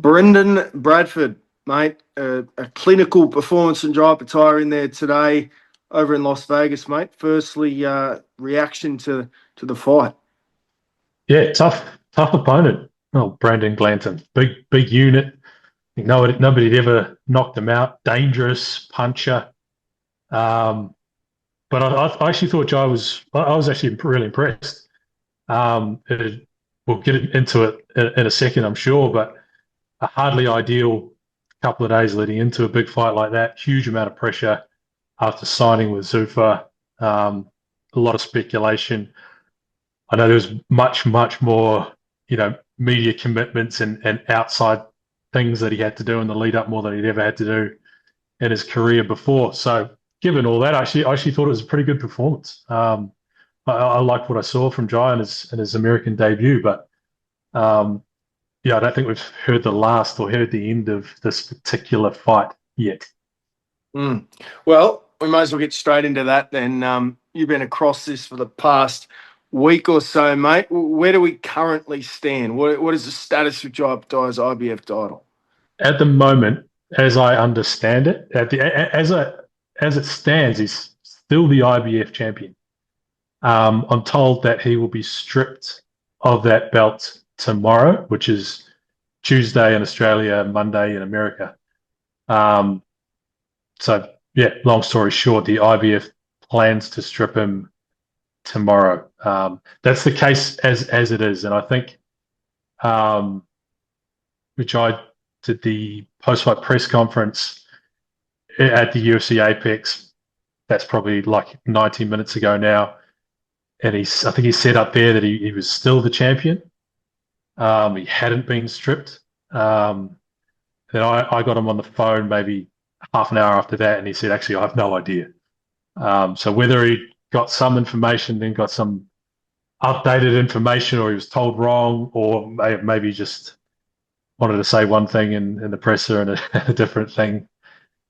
Brendan Bradford, mate, a clinical performance and dry Opetaia in there today over in Las Vegas, mate. Firstly, reaction to the fight. Yeah, tough opponent. Oh, Brandon Glanton, big unit. Nobody had ever knocked him out. Dangerous puncher. Um, but I actually thought Jai was. I was actually really impressed. We'll get into it in a second, I'm sure. But a hardly ideal couple of days leading into a big fight like that. Huge amount of pressure after signing with Zuffa. A lot of speculation. I know there was much more, media commitments and outside things that he had to do in the lead up more than he'd ever had to do in his career before. So, given all that, I actually thought it was a pretty good performance. I liked what I saw from Jai in his American debut, but I don't think we've heard the last or heard the end of this particular fight yet. Well, we might as well get straight into that then. You've been across this for the past week or so, mate. Where do we currently stand? What is the status of Jai Opetaia's IBF title? At the moment, as I understand it, as it stands, he's still the IBF champion. I'm told that he will be stripped of that belt tomorrow, which is Tuesday in Australia, Monday in America. So yeah, long story short, the IBF plans to strip him tomorrow. That's the case as it is, and I think which I did the post-fight press conference at the UFC Apex. That's probably like 90 minutes ago now, and I think he said up there that he was still the champion. He hadn't been stripped. Then I got him on the phone maybe half an hour after that, and he said, actually, I have no idea. So whether he got some information, then got some updated information, or he was told wrong, or maybe just wanted to say one thing in the presser and a different thing.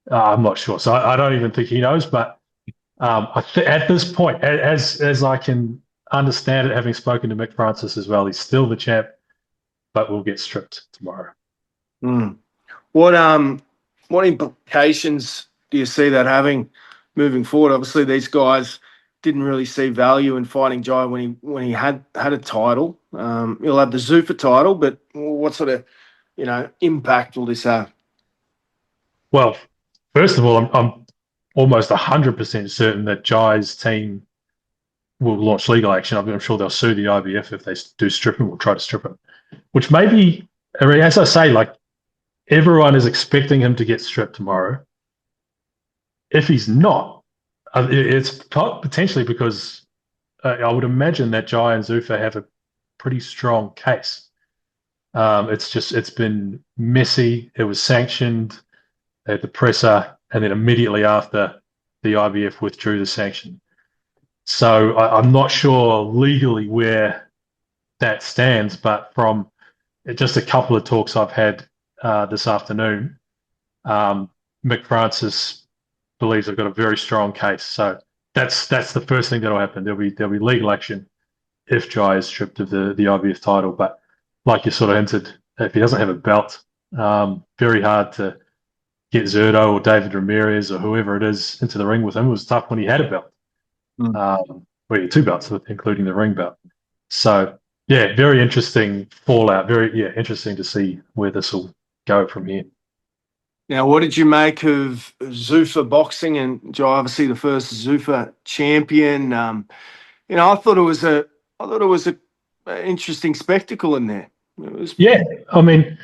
I'm not sure. So I don't even think he knows. But at this point, as I can understand it, having spoken to Mick Francis as well, he's still the champ, but will get stripped tomorrow. What implications do you see that having moving forward? Obviously, these guys didn't really see value in fighting Jai when he had a title. He'll have the Zuffa title, but what sort of impact will this have? Well, first of all, I'm almost 100% certain that Jai's team will launch legal action. I'm sure they'll sue the IBF if they do strip him or try to strip him, which maybe, as I say, like everyone is expecting him to get stripped tomorrow. If he's not, it's potentially because I would imagine that Jai and Zuffa have a pretty strong case. It's been messy. It was sanctioned at the presser, and then immediately after, the IBF withdrew the sanction. So I'm not sure legally where that stands, but from just a couple of talks I've had this afternoon, Mick Francis believes I've got a very strong case. So that's the first thing that'll happen. There'll be legal action if Jai is stripped of the IBF title. But like you sort of hinted, if he doesn't have a belt, very hard to get Zerdo or David Ramirez or whoever it is into the ring with him. It was tough when he had a belt. He had two belts, including the ring belt. So yeah, very interesting fallout. Interesting to see where this will go from here. Now, what did you make of Zuffa boxing and Jai, obviously the first Zuffa champion? I thought it was a interesting spectacle in there. Yeah, I mean,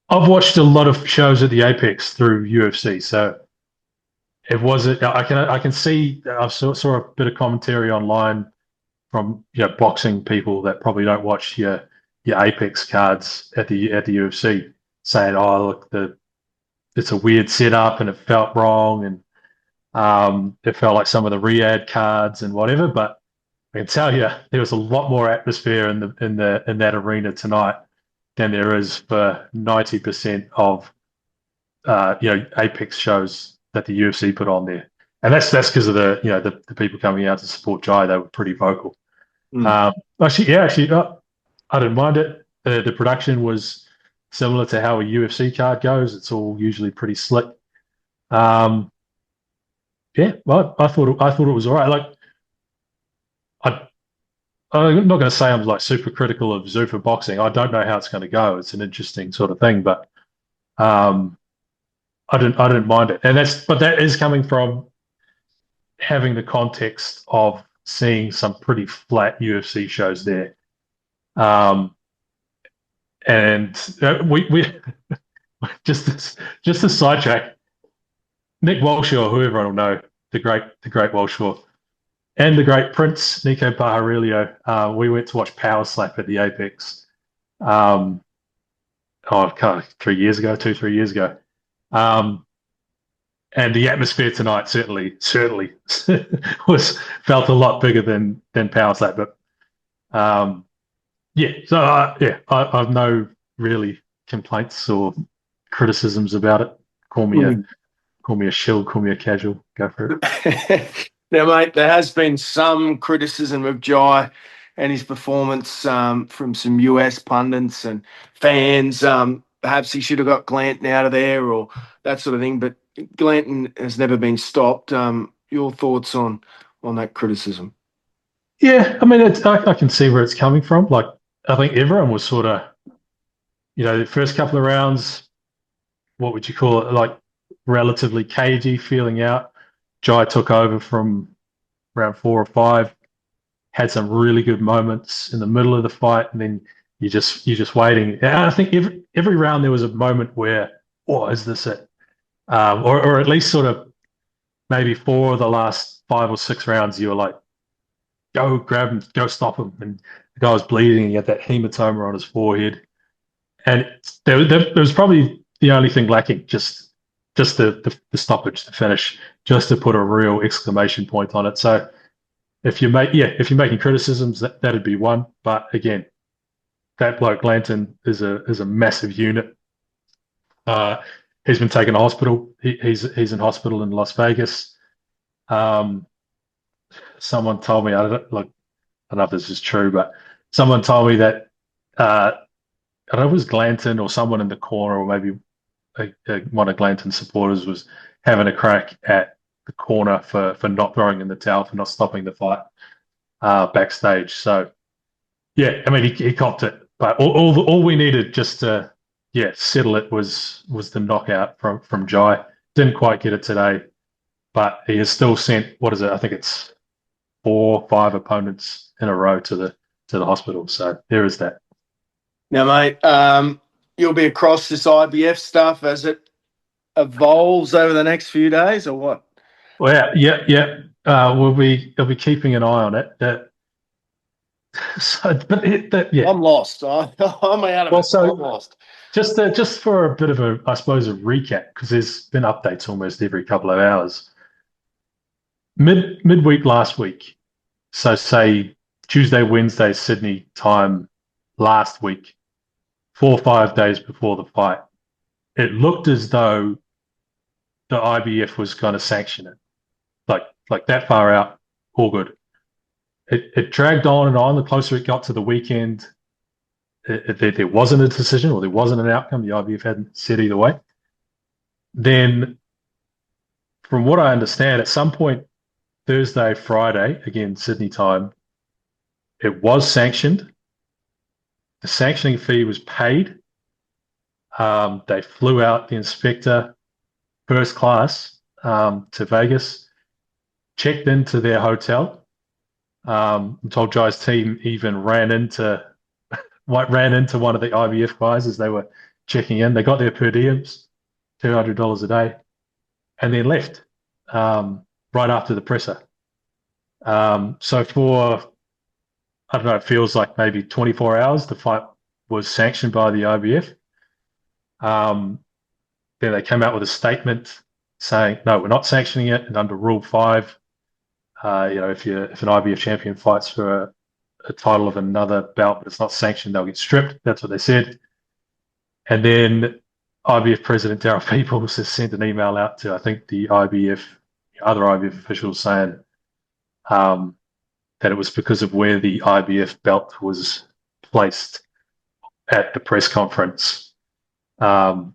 I've watched a lot of shows at the Apex through UFC, so it wasn't. I can see. I saw a bit of commentary online from boxing people that probably don't watch your Apex cards at the UFC, saying, "Oh, look, it's a weird setup and it felt wrong, and it felt like some of the Riyadh cards and whatever." But I can tell you, there was a lot more atmosphere in that arena tonight than there is for 90% of Apex shows that the UFC put on there, and that's because of the people coming out to support Jai. They were pretty vocal. I didn't mind it. The production was similar to how a UFC card goes. It's all usually pretty slick. Um, yeah, well, I thought it was all right. Like I, I'm not going to say I'm like super critical of Zuffa boxing. I don't know how it's going to go. It's an interesting sort of thing, but um, I didn't mind it, and that is coming from having the context of seeing some pretty flat UFC shows there. Um, and we just a sidetrack. Nick Walshaw, who everyone will know, the great Walshaw, and the great Prince Nico Bajarilio. We went to watch Power Slap at the Apex. Um, oh, kind of 3 years ago, 2, 3 years ago. Um, and the atmosphere tonight certainly was felt a lot bigger than Power Slap. But yeah, so I've no really complaints or criticisms about it. Call me a call me a shill, call me a casual. Go for Mm. Now, mate, there has been some criticism of Jai and his performance from some US pundits and fans. Perhaps he should have got Glanton out of there or that sort of thing. But Glanton has never been stopped. Your thoughts on that criticism? it. Yeah, I mean, I can see where it's coming from. Like, I think everyone was sort of, the first couple of rounds, what would you call it? Like, relatively cagey, feeling out. Jai took over from round 4 or 5, had some really good moments in the middle of the fight, and then you're just waiting. And I think every round there was a moment where, oh, is this it? Or at least sort of maybe 4 of the last 5 or 6 rounds, you were like, go grab him, go stop him, and the guy was bleeding. He had that hematoma on his forehead, and there was probably the only thing lacking, just the stoppage, the finish, just to put a real exclamation point on it. So if you're making criticisms, that'd be one. But again, that bloke Glanton is a massive unit. Uh, he's been taken to hospital. He's in hospital in Las Vegas. Um, someone told me, I don't know if this is true, but someone told me that I don't know if it was Glanton or someone in the corner, or maybe one of Glanton's supporters was having a crack at the corner for not throwing in the towel, for not stopping the fight backstage. So yeah, I mean he copped it, but all we needed just to settle it was the knockout from Jai. Didn't quite get it today, but he has still sent, what is it? I think it's 4 or 5 opponents in a row to the hospital. So there is that. Now, mate, you'll be across this IBF stuff as it evolves over the next few days, or what? Well, yeah. We'll be keeping an eye on it. Yeah. I'm lost. I'm out of Well, it. so I'm lost. just for a bit of I suppose, a recap, because there's been updates almost every couple of hours. Midweek last week, so say Tuesday, Wednesday, Sydney time last week, 4 or 5 days before the fight, it looked as though the IBF was going to sanction it, like that far out, all good. It dragged on and on. The closer it got to the weekend, there wasn't a decision, or there wasn't an outcome. The IBF hadn't said either way. Then, from what I understand, at some point Thursday, Friday, again Sydney time, it was sanctioned. The sanctioning fee was paid. They flew out the inspector first class to Vegas, checked into their hotel. I'm told Jai's team even ran into one of the IBF guys as they were checking in. They got their per diems, $200 a day, and then left right after the presser. So for, I don't know, it feels like maybe 24 hours, the fight was sanctioned by the IBF. Then they came out with a statement saying, no, we're not sanctioning it. And under Rule 5, if an IBF champion fights for a title of another belt, but it's not sanctioned, they'll get stripped. That's what they said. And then IBF President Daryl Peoples has sent an email out to, I think, the other IBF officials saying that it was because of where the IBF belt was placed at the press conference.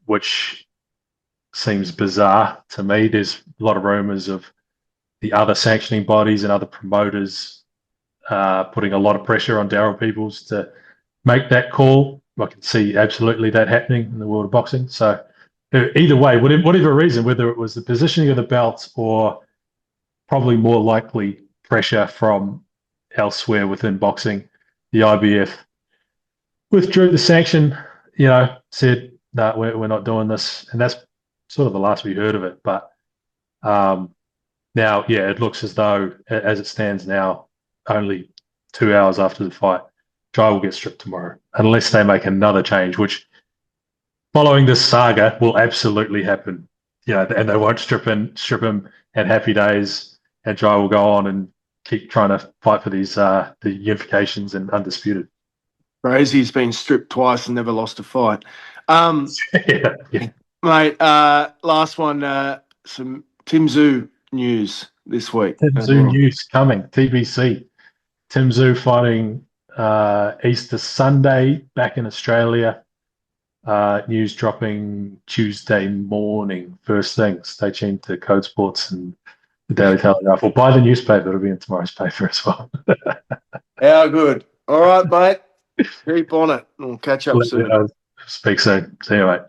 which seems bizarre to me. There's a lot of rumours of the other sanctioning bodies and other promoters putting a lot of pressure on Daryl Peoples to make that call. I can see absolutely that happening in the world of boxing. So either way, whatever reason, whether it was the positioning of the belts or probably more likely pressure from elsewhere within boxing, the IBF withdrew the sanction, said, no, we're not doing this. And that's sort of the last we heard of it. But now, it looks as though, as it stands now, only 2 hours after the fight, Jai will get stripped tomorrow, unless they make another change, which, following this saga, will absolutely happen. And they won't strip him at Happy Days, and Jai will go on and keep trying to fight for these the unifications and undisputed. Crazy, he's been stripped twice and never lost a fight. Yeah. Mate, last one, some Tszyu news this week. Tszyu news coming, TBC. Tszyu fighting Easter Sunday back in Australia. News dropping Tuesday morning, first thing. Stay tuned to Code Sports and the Daily Telegraph. Or buy the newspaper, it'll be in tomorrow's paper as well. How good. All right, mate. Keep on it. We'll catch up soon. Speak soon. See you, mate.